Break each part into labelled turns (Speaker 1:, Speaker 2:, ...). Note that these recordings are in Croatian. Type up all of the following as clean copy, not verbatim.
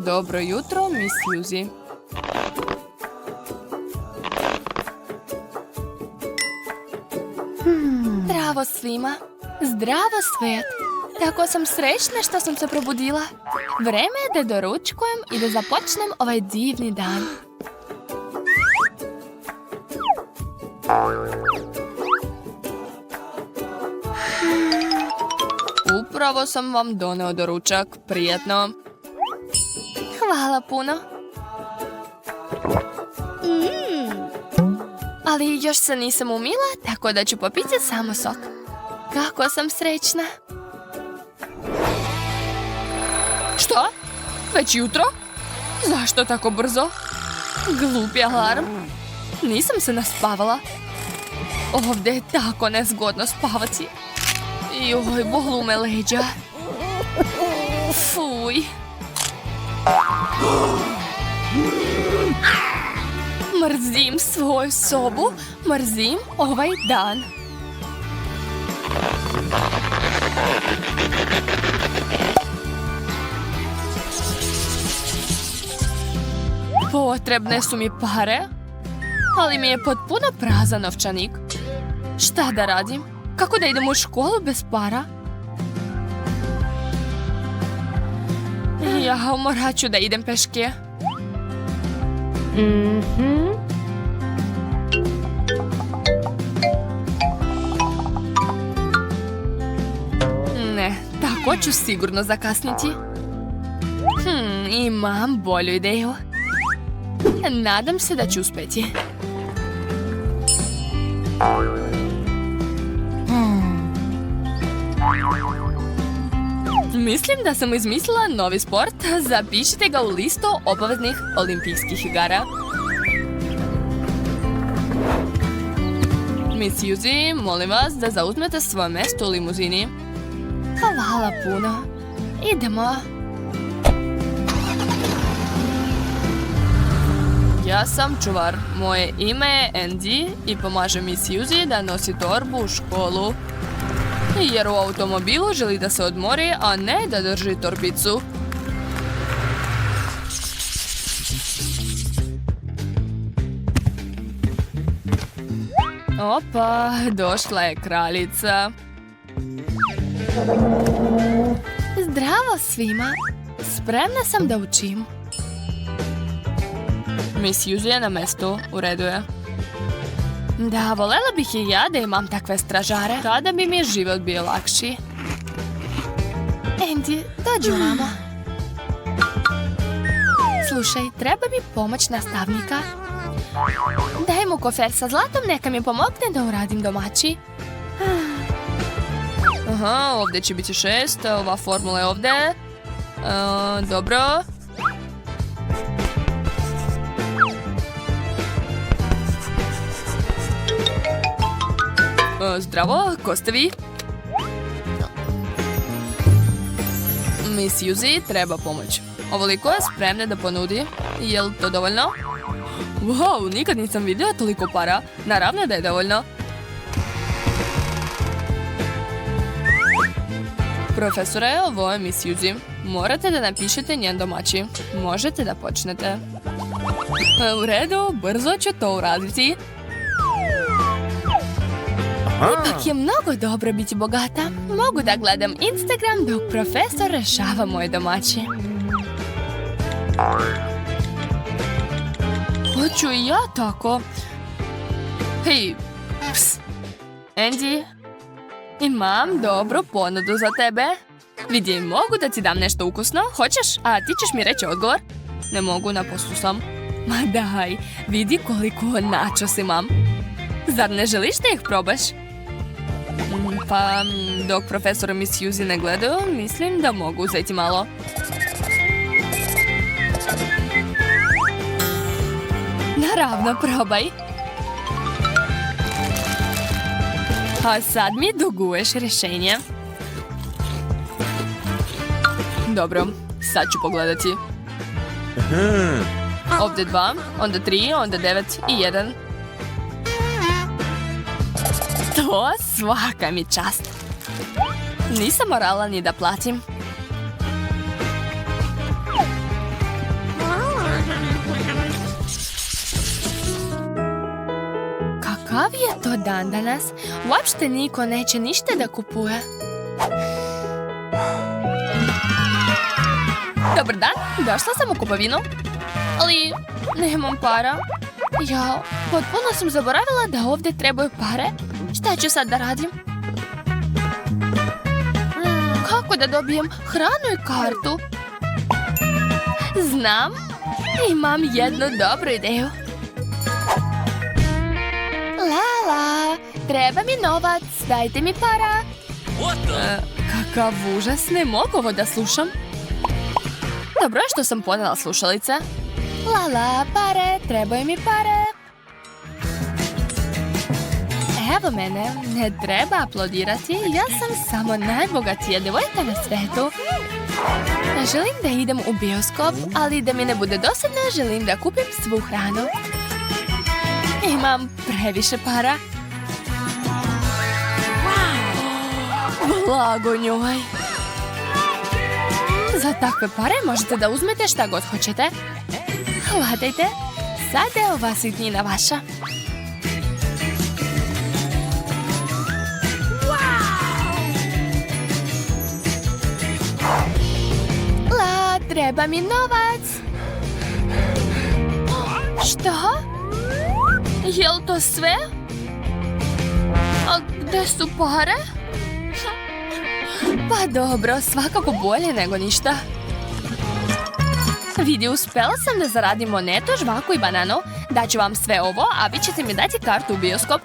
Speaker 1: Dobro jutro, Miss Suzy. Zdravo svima. Zdravo svijet. Tako sam srećna što sam se probudila. Vreme je da doručkujem i da započnem ovaj divni dan. Upravo sam vam doneo doručak. Prijetno. Hvala puno. Ali još se nisam umila, tako da ću popiti samo sok. Kako sam srećna. Što? Već jutro? Zašto tako brzo? Glupi alarm. Nisam se naspavala. Ovdje je tako nezgodno spavati. Joj, bolu me leđa. Fuj. Mrzim svoju sobu. Mrzim ovaj dan. Potrebne su mi pare, ali mi je potpuno prazan novčanik. Šta da radim? Kako da idem u školu bez para? Ja morat ću da idem peške. Ne, tako ću sigurno zakasniti. Imam bolju ideju. Nadam se da ću uspjeti. Mislim da sam izmislila novi sport. Zapišite ga u listu obaveznih olimpijskih igara. Miss Suzy, molim vas da zauzmete svoje mjesto u limuzini. Hvala puno. Idemo. Ja sam čuvar. Moje ime je Andy i pomažem Miss Suzy da nosi torbu u školu. Jer u automobilu želi da se odmori, a ne da drži torbicu. Opa, došla je kraljica. Zdravo svima. Spremna sam da učim. Miss Suzy je na mjestu. U redu je. Da, voljela bih i ja da imam takve stražare. Tada bi mi život bio lakši. Andy, dođi ovamo. Slušaj, treba mi pomoć nastavnika. Daj mu kofer sa zlatom, neka mi pomogne da uradim domaći. Aha, ovdje će biti 6. Ova formula je ovdje. Dobro. Zdravo, ko ste vi? Miss Suzy treba pomoć. Ovoliko je spremna da ponudi. Je li to dovoljno? Wow, nikad nisam vidio toliko para. Naravno da je dovoljno. Profesore, ovo je Miss Suzy. Morate da napišete njen domaći. Možete da počnete. U redu, brzo ću to uraditi. Ipak je mnogo dobro biti bogata. Mogu da gledam Instagram dok profesor rešava moje domaće. Hoću i ja tako. Hej, ps. Andy, imam dobru ponudu za tebe. Vidi, mogu da ti dam nešto ukusno? Hoćeš? A ti ćeš mi reći odgovor? Ne mogu, na poslu sam. Ma daj, vidi koliko načos imam. Zar ne želiš da ih probaš? Pa, dok profesor i Miss Suzy ne gledaju, mislim da mogu uzeti malo. Naravno, probaj. A sad mi duguješ rješenje. Dobro, sad ću pogledati. Ovdje 2, onda 3, onda 9 i 1. To svaka mi čast. Nisam morala ni da platim. Kakav je to dan danas? Uopšte niko neće ništa da kupuje. Dobar dan, došla sam u kupovinu. Ali nemam para. Ja, potpuno sam zaboravila da ovdje trebaju pare. Šta ću sad da radim? Kako da dobijem hranu i kartu? Znam, imam jednu dobru ideju. Lala, treba mi novac, dajte mi para. Kakav užas, ne mogu ovo da slušam. Dobro je što sam ponela slušalice. Lala, pare, trebaju mi pare. Evo mene, ne treba aplaudirati, ja sam samo najbogatija devojka na svetu. Želim da idem u bioskop, ali da mi ne bude dosadno, želim da kupim svu hranu. Imam previše para. Blago njoj. Za takve pare možete da uzmete šta god hoćete. Hvatajte, sad je ova sitnina vaša. La, treba mi novac. Šta? Jel to sve? A gde su pare? Pa dobro, svakako bolje nego ništa. Vidi, uspela sam da zaradim monetu, žvaku i bananu. Daću vam sve ovo, a vi ćete mi dati kartu u bioskop.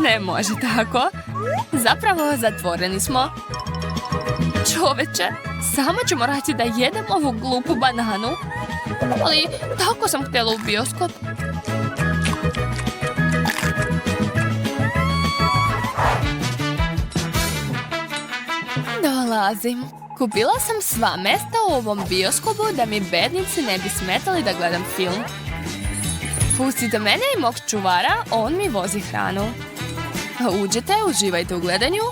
Speaker 1: Ne može tako. Zapravo zatvoreni smo. Čoveče, samo ću morati da jedem ovu glupu bananu. Ali tako sam htjela u bioskop. Dolazim. Kupila sam sva mesta u ovom bioskopu da mi bednici ne bi smetali da gledam film. Pustite mene i mog čuvara, on mi vozi hranu. Uđite, uživajte u gledanju.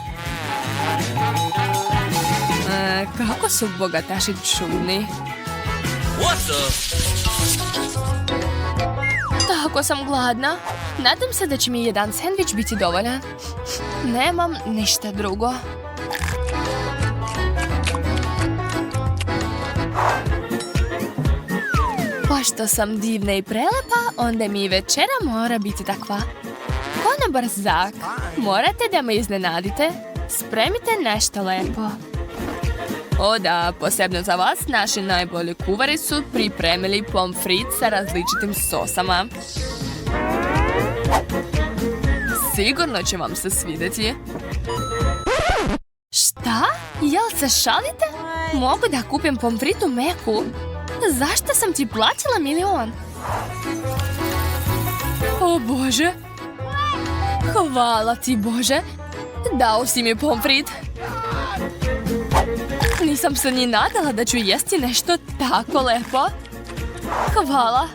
Speaker 1: Kako su bogataši čudni. Tako sam gladna. Nadam se da će mi jedan sendvič biti dovoljan. Nemam ništa drugo. Pošto sam divna i prelepa, onda mi i večera mora biti takva. Ko na brzak, morate da me iznenadite. Spremite nešto lepo. O da, posebno za vas, naši najbolji kuvari su pripremili pomfrit sa različitim sosama. Sigurno će vam se svidjeti. Šta? Jel se šalite? Mogu da kupim pomfrit u Meku? Zašto sam ti plaćala 1.000.000? O Bože! Hvala ti Bože! Dao si mi pomfrit. Nisam se ni nadala da ću jesti nešto tako lepo. Hvala.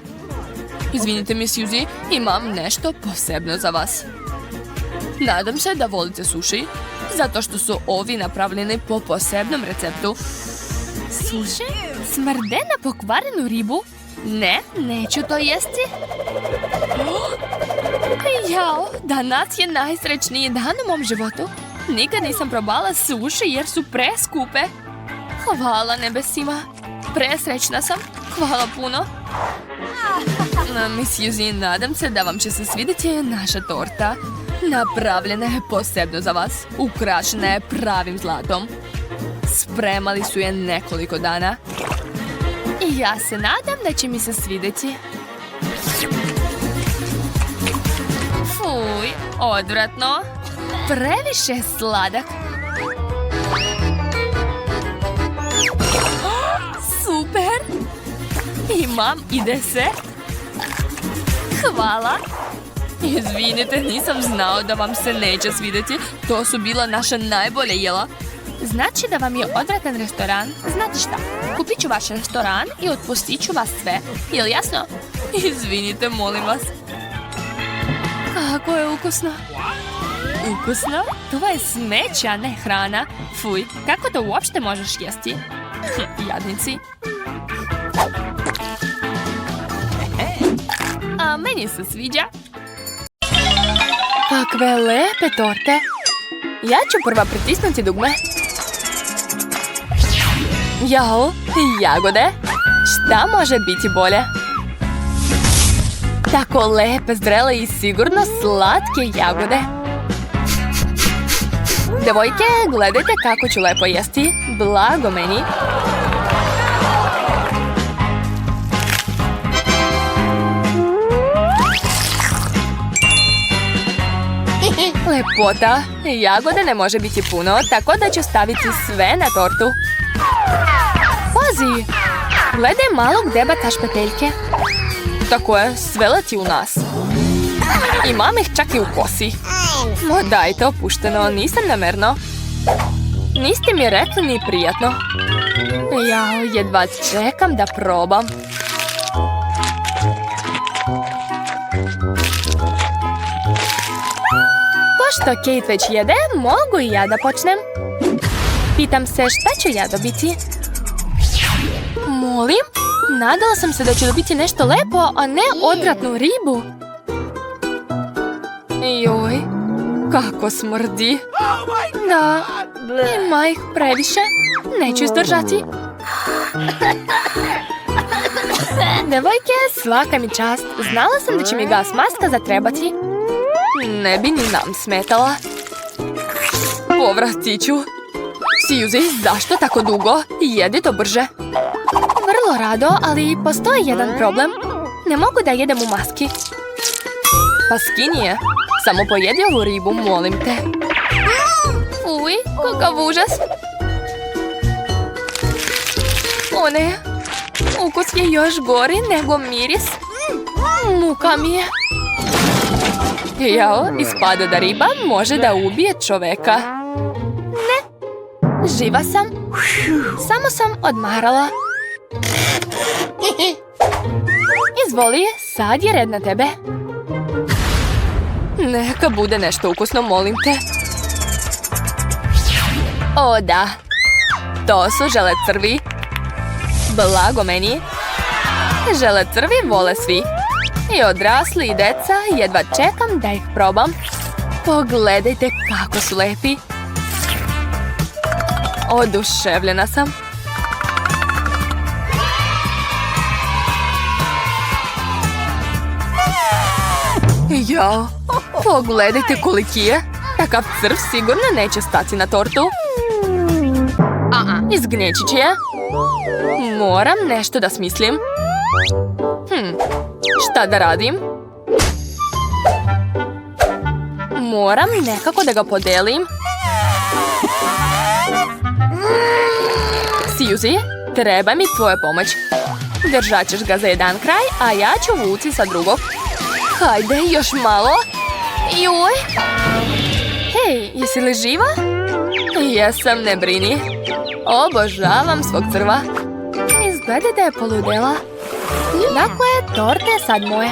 Speaker 1: Izvinite mi, Suzy, imam nešto posebno za vas. Nadam se da volite sushi, zato što su ovi napravljeni po posebnom receptu. Sushi? Smrde na pokvarenu ribu? Ne, neću to jesti. Jao, danas je najsrećniji dan u mom životu. Nikad nisam probala sushi jer su preskupe. Hvala nebesima. Presrećna sam. Hvala puno. Miss Suzy, nadam se da vam će se svidjeti naša torta. Napravljena je posebno za vas. Ukrašena je pravim zlatom. Spremali su je nekoliko dana. I ja se nadam da će mi se svidjeti. Fuj, odvratno. Previše sladak. Super. Imam i desert. Hvala. Izvinite, nisam znao da vam se neće svidjeti. To su bila naša najbolja jela. Znači da vam je odvratan restoran. Znate šta? Kupit ću vaš restoran i otpustit ću vas sve. Jel jasno? Izvinite, molim vas. Kako je ukusno. Ukusno? To je smeće, a ne hrana. Fuj, kako to uopšte možeš jesti? Jadnici. A meni se sviđa. Kakve lepe torte. Ja ću prva pritisnuti dugme. Jao, jagode. Šta može biti bolje? Tako lepe, zrele i sigurno slatke jagode. Devojke, gledajte kako ću lepo jesti. Blago meni. Lepota. Jagode ne može biti puno, tako da ću staviti sve na tortu. Pazi! Gledaj malo gdje bataš peteljke. Tako je, sve leti u nas. Imam ih čak i u kosi. No dajte, opušteno, nisam namerno. Niste mi rekli ni prijatno. Ja jedva čekam da probam. Pošto Kate već jede, mogu i ja da počnem. Pitam se šta ću ja dobiti. Molim? Nadala sam se da ću dobiti nešto lepo, a ne odvratnu ribu. Joj, kako smrdi. Da, ima ih previše. Neću izdržati. Devojke, svaka mi čast. Znala sam da će mi gas maska zatrebati. Ne bi ni nam smetala. Povratit ću. Suzy, zašto tako dugo? Jedi to brže. Vrlo rado, ali postoji jedan problem. Ne mogu da jedem u maski. Pa skini je. Samo pojedi ovu ribu, molim te. Uj, kakav užas. O ne, ukus je još gori nego miris. Muka mi je. Jao, ispada da riba može da ubije čoveka. Ne, živa sam. Samo sam odmarala. Izvoli, sad je red na tebe. Neka bude nešto ukusno, molim te. O da, to su žele crvi. Blago meni. Žele crvi vole svi. I odrasli i deca, jedva čekam da ih probam. Pogledajte kako su lepi. Oduševljena sam. Jao, pogledajte koliki je. Takav crv sigurno neće stati na tortu. Izgnjeći će je. Moram nešto da smislim. Šta da radim? Moram nekako da ga podelim. Suzy, treba mi tvoja pomoć. Držat ćeš ga za jedan kraj, a ja ću vuci sa drugog. Hajde, još malo. Joj. Hej, jesi li živa? Jesam, ne brini. Obožavam svog crva. Izgleda da je poludela. Dakle, torta je sad moja.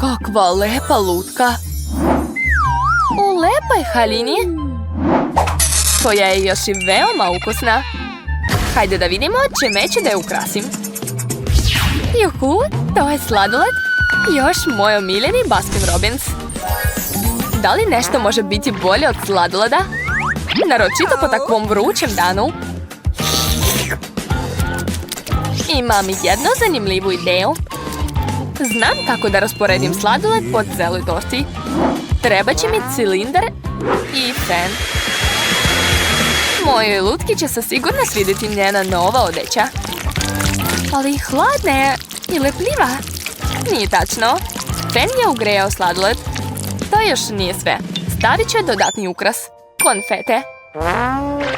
Speaker 1: Kakva lepa lutka. U lepoj haljini. Koja je još i veoma ukusna. Hajde da vidimo čime ću da je ukrasim. Juhu, to je sladoled. Još moj omiljeni Baskin Robbins. Da li nešto može biti bolje od sladoleda? Naročito po takvom vrućem danu. Imam jednu zanimljivu ideju. Znam kako da rasporedim sladoled po celoj torti. Treba će mi cilindar i fen. Mojoj lutki će se sigurno svidjeti njena nova odeća. Ali hladna je i lepljiva. Nije tačno. Fen je ugrejao sladoled. To još nije sve. Stavit ću dodatni ukras. Konfete.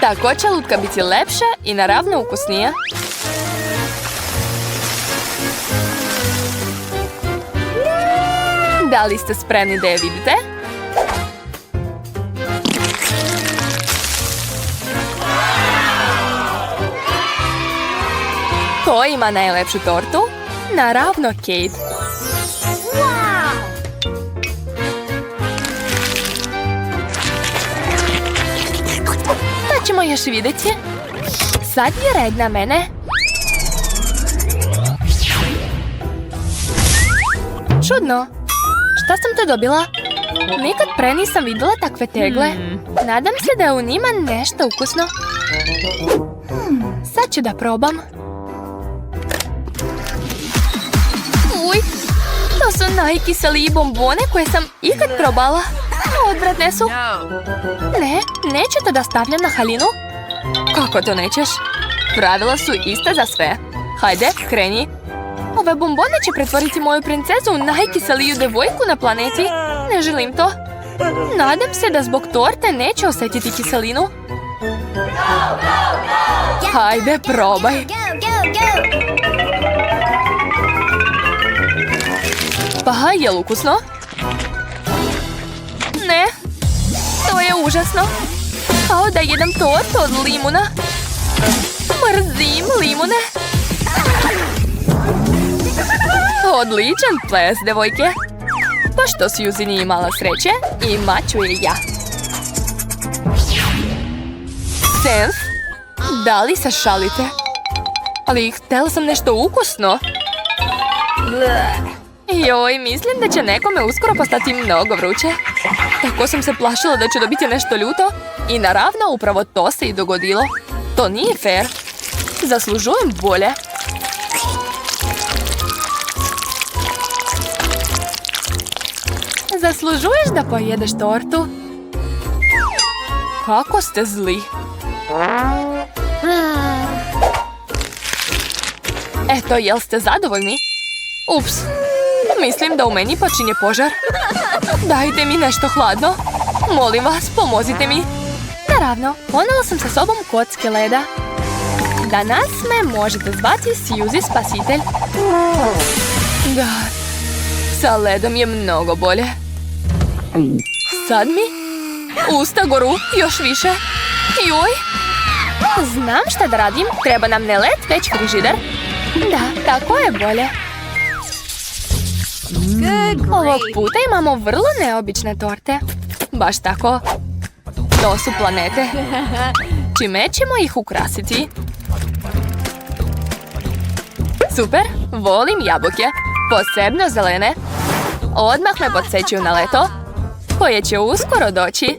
Speaker 1: Tako će lutka biti lepša i naravno ukusnija. Da li ste spremni da je vidite? Ko ima najlepšu tortu? Naravno Kate. To ćemo još vidjeti. Sad je red na mene. čudno. Šta sam to dobila? Nikad pre nisam vidjela takve tegle. Nadam se da je u njima nešto ukusno. Sad ću da probam. Uj, to su najkiseliji bombone koje sam ikad probala. Odvratne su. Ne, neću to da stavljam na haljinu. Kako to nećeš? Pravila su iste za sve. Hajde, kreni. Ove bombone će pretvoriti moju princezu u najkiseliju devojku na planeti. Ne želim to. Nadam se da zbog torte neće osjetiti kiselinu. Hajde, probaj. Pa, je li ukusno? Ne. To je užasno. Kao da jedem tortu od limuna. Mrzim limune. Odličan ples, devojke. Pošto Suzy nije imala sreće, imat ću je ja. Sens? Da li se šalite? Ali htjela sam nešto ukusno. Joj, mislim da će nekome uskoro postati mnogo vruće. Tako sam se plašila da ću dobiti nešto ljuto. I naravno, upravo to se i dogodilo. To nije fair. Zaslužujem bolje. Zaslužuješ da pojedeš tortu. Kako ste zli. Eto, jel ste zadovoljni? Ups, mislim da u meni počinje požar. Dajte mi nešto hladno. Molim vas, pomozite mi. Naravno, ponela sam sa sobom kocke leda. Danas me možete zvati Suzy spasitelj. Da, sa ledom je mnogo bolje. Sad mi usta goru još više. Joj. Znam šta da radim. Treba nam ne led, već frižider. Da, tako je bolje. Ovog puta imamo vrlo neobične torte. Baš tako. To su planete. Čime ćemo ih ukrasiti? Super, volim jabuke. Posebno zelene. Odmah me podsjećaju na leto, koje će uskoro doći.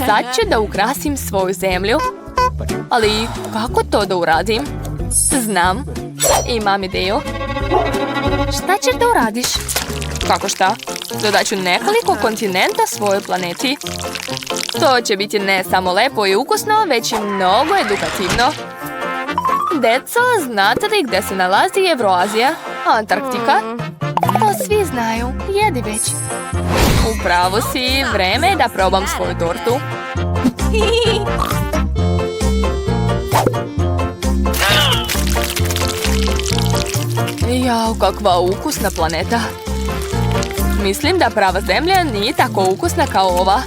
Speaker 1: Sad ću da ukrasim svoju zemlju. Ali kako to da uradim? Znam, imam ideju. Šta ćeš da uradiš? Kako šta? Dodat ću nekoliko kontinenta svojoj planeti. To će biti ne samo lepo i ukusno, već i mnogo edukativno. Deco, znate li gdje se nalazi Evroazija? Antarktika? To svi znaju, jedi već. Upravo si, vreme je da probam svoju tortu. Jao, kakva ukusna planeta. Mislim da prava zemlja nije tako ukusna kao ova.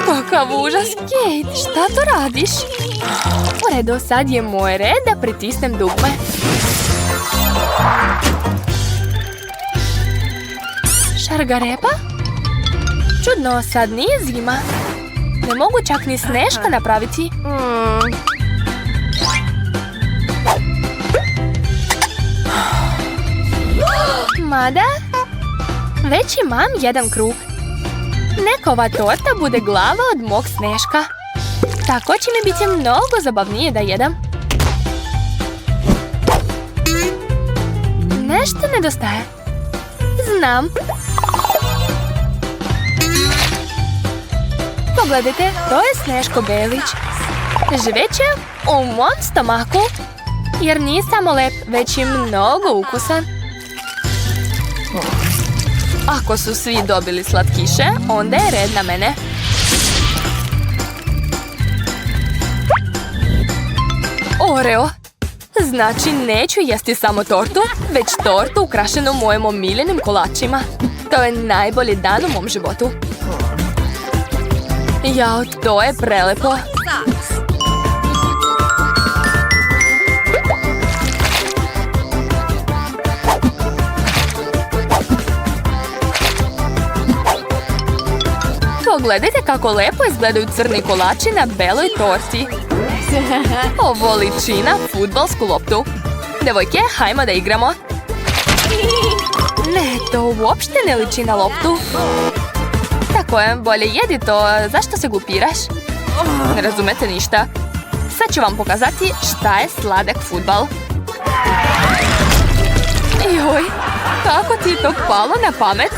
Speaker 1: Kakav užas, Kate, šta to radiš? U redu, sad je moj red da pritisnem dugme. Šargarepa? Čudno, sad nije zima. Ne mogu čak ni sneška napraviti. Mada? Već imam jedan krug. Neka ova torta bude glava od mog sneška. Tako će mi biti mnogo zabavnije da jedem. Nešto nedostaje. Znam. Pogledajte, to je Sneško Belić. Živeće u mom stomaku. Jer nije samo lep, već i mnogo ukusan. Ako su svi dobili slatkiše, onda je red na mene. Oreo. Znači, neću jesti samo tortu, već tortu ukrašenu mojim omiljenim kolačima. To je najbolji dan u mom životu. Jao, to je prelepo. Pogledajte kako lepo izgledaju crni kolači na beloj torti. Ovo liči na fudbalsku loptu. Devojke, hajmo da igramo. Ne, to uopšte ne liči na loptu. Tako je, bolje jedi to. Zašto se glupiraš? Ne razumete ništa. Sad ću vam pokazati šta je sladak fudbal. Joj, kako ti je to palo na pamet?